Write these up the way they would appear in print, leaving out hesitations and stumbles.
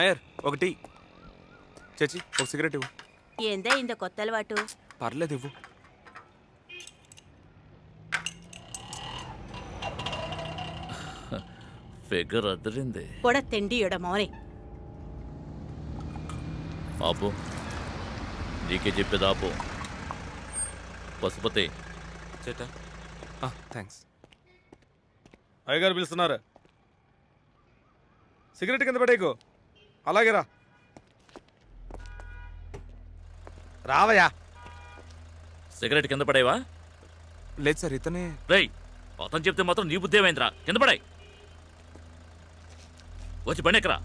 Hair ఒక tea. చచ్చి ఒక సిగరెట్ ఇవ్వు. ఏందా ఇంత కొత్త అలవాటు? పర్లేదు ఇవ్వు. ఫిగర్ అదిరింది. పొడ తిండి మోనే. ఆపు, నీకే చెప్పేది ఆపు. పశుపతి చేటా థ్యాంక్స్. అయ్యగారు పిలుస్తున్నారు. సిగరెట్ కింద పడేకు. అలాగే రా. రావయ్యా. సిగరెట్ కింద పడేవా? లేదు సార్, ఇతనే. రేయ్, అతను చెప్తే మాత్రం నీ బుద్ధి ఏమైందిరా? కింద పడాయి. వచ్చి బండి ఎక్కరా.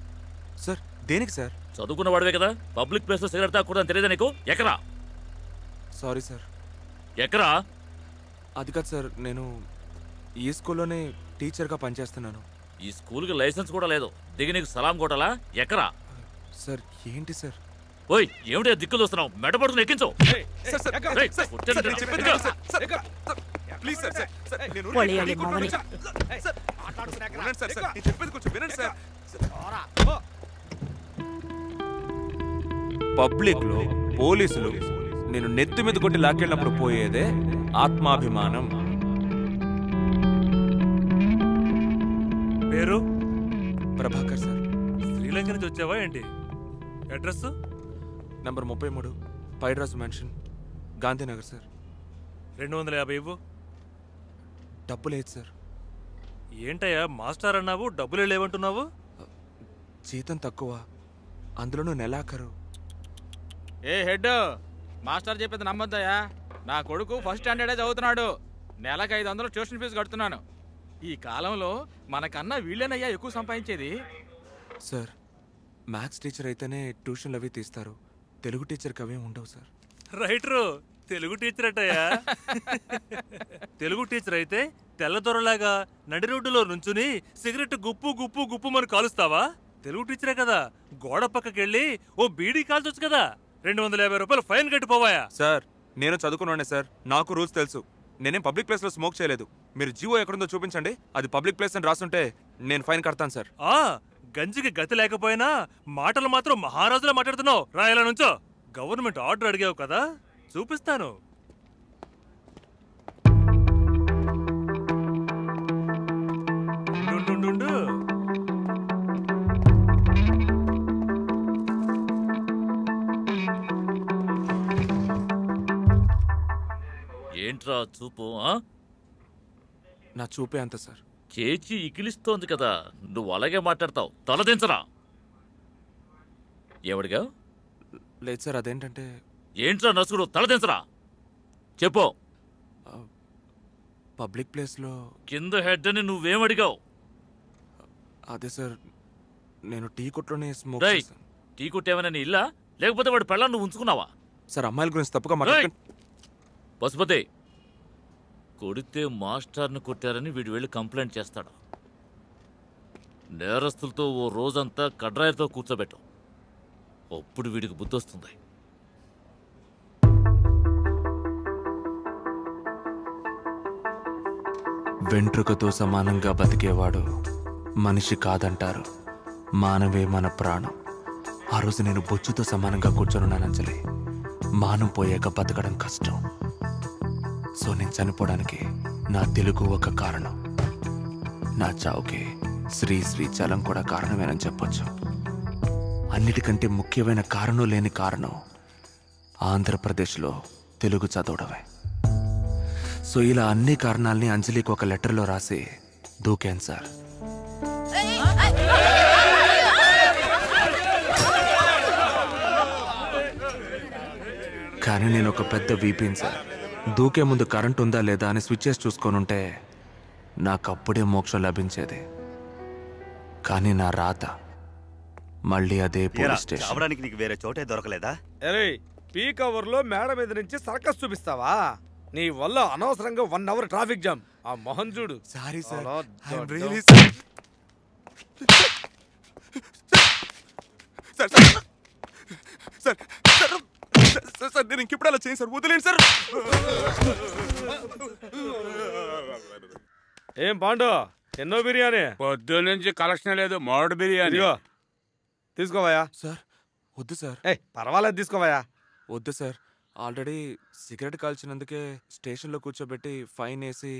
సార్ దేనికి సార్? చదువుకున్న వాడివే కదా, పబ్లిక్ ప్లేస్ లో సిగరెట్ తాగకూడదని తెలియదా నీకు? ఎక్కరా. Sorry sir. ఎక్కరా? అది కాదు సార్, నేను ఈ స్కూల్లోనే టీచర్గా పనిచేస్తున్నాను. ఈ స్కూల్కి లైసెన్స్ కూడా లేదు, దిగి నీకు సలాం కొట్టాలా? ఎక్కరా. సార్ ఏంటి సార్? ఓయ్, ఏమిటి దిక్కులు వస్తున్నావు? మెడపడుతున్న ఎక్కించు. పబ్లిక్ లో పోలీసులు నేను నెత్తి మీద కొట్టి లాక్కెళ్ళినప్పుడు పోయేదే ఆత్మాభిమానం. పేరు? ప్రభాకర్ సార్. శ్రీలంక నుంచి వచ్చావా ఏంటి? Address? Number 33 పైడ్రాస్ mention, Gandhinagar sir. 250 ఇవ్వు. డబ్బు లేదు సార్. ఏంటయ్యా మాస్టర్ అన్నావు, డబ్బులే లేవంటున్నావు? జీతం తక్కువ, అందులోనూ నెలాఖరు. ఏ హెడ్, మాస్టర్ చెప్పేది నమ్మొద్దయ్యా. నా కొడుకు ఫస్ట్ స్టాండర్డే చదువుతున్నాడు. నెలకు 500 ట్యూషన్ ఫీజు కడుతున్నాను. ఈ కాలంలో మనకన్నా వీళ్ళేనయ్యా ఎక్కువ సంపాదించేది. సార్ మ్యాథ్స్ టీచర్ అయితేనే ట్యూషన్లు అవి తీస్తారు, తెలుగు టీచర్కి అవే ఉండవు సార్. రైటరు, తెలుగు టీచర్ అట్టయ్యా. తెలుగు టీచర్ అయితే తెల్లదొరలాగా నడి రోడ్డులో నుంచుని సిగరెట్ గుప్పు గుప్పు గుప్పు అని కాలుస్తావా? తెలుగు టీచరే కదా, గోడ పక్కకెళ్ళి ఓ బీడీ కాల్చొచ్చు కదా. 250 రూపాయలు ఫైన్ కట్టిపోవాయా? సార్ నేను చదువుకున్నానే సార్, నాకు రూల్స్ తెలుసు. నేనేం పబ్లిక్ ప్లేస్ లో స్మోక్ చేయలేదు. మీరు జీవో ఎక్కడుందో చూపించండి, అది పబ్లిక్ ప్లేస్ అని రాస్తుంటే నేను ఫైన్ కడతాను సార్. గంజికి గతి లేకపోయినా మాటలు మాత్రం మహారాజులా మాట్లాడుతున్నావు. రాయలా నుంచో. గవర్నమెంట్ ఆర్డర్ అడిగావు కదా, చూపిస్తాను. ఏంట్రా చూపు? నా చూపే అంత సార్. చేచి ఇకిలిస్తోంది కదా, నువ్వు అలాగే మాట్లాడతావు. తలదించరా. ఏమడిగా? లేదు సార్, అదేంటంటే. ఏంట్రా నసుకుడు, తలదించరా. చెప్పు. పబ్లిక్ ప్లేస్ లో కింద హెడ్ అని నువ్వేమడిగావు? అదే సార్, నేను టీ కొట్లోనే స్మోక్. టీ కొట్టేవనా నీ ఇల్లా, లేకపోతే వాడి పెళ్ళాన్ని నువ్వు ఉంచుకున్నావా? సార్ అమ్మాయిల గురించి తప్పుగా మాట్లాడండి. పశుపతి, కొడితే మాస్టర్ని కొట్టారని వీడు వెళ్ళి కంప్లైంట్ చేస్తాడు. నేరస్తులతో ఓ రోజంతా కడ్రాయర్తో కూర్చోబెట్టు, అప్పుడు వీడికి బుద్ధి వస్తుంది. వెంట్రుకతో సమానంగా బతికేవాడు మనిషి కాదంటారు, మానవే మన ప్రాణం. ఆ రోజు నేను బొచ్చుతో సమానంగా కూర్చొనున్నాను అంజలి. మానం పోయాక బతకడం కష్టం. సో నేను చనిపోవడానికి నా తెలుగు ఒక కారణం, నా చావుకి శ్రీశైలం కూడా కారణమేనని చెప్పొచ్చు. అన్నిటికంటే ముఖ్యమైన కారణం లేని కారణం ఆంధ్రప్రదేశ్లో తెలుగు చదవడమే. సో ఇలా అన్ని కారణాలని అంజలికి ఒక లెటర్లో రాసి దూకాను సార్. కానీ నేను ఒక పెద్ద వీపీని సార్. దూకే ముందు కరెంట్ ఉందా లేదా అని స్విచ్చెస్ చూసుకొనుంటే నాకు అప్పుడే మోక్షం లభించేది. కానీ నా రాత మళ్ళీ అదే పోలీస్ స్టేషన్. అవడానికి నీకు వేరే చోటే దొరకలేదా? పీక్ అవర్ లో మేడ మీద నుంచి సర్కస్ చూపిస్తావా? నీ వల్ల అనవసరంగా 1 అవర్ ట్రాఫిక్ జామ్. ఆ మొహన్ చూడు. Sorry sir. సార్ నేను ఇంకెప్పుడు అలా చేయను సార్, వదిలేండి సార్. ఏం పాండు, ఎన్నో బిర్యానీ? పొద్దు నుంచి కలెక్షన్ లేదు, మోడ్ బిర్యానీ. తీసుకోవయ్యా. సార్ వద్దు సార్, పర్వాలేదు తీసుకోవయ్యా. వద్దు సార్. ఆల్రెడీ సిగరెట్ కాల్చినందుకే స్టేషన్లో కూర్చోబెట్టి ఫైన్ వేసి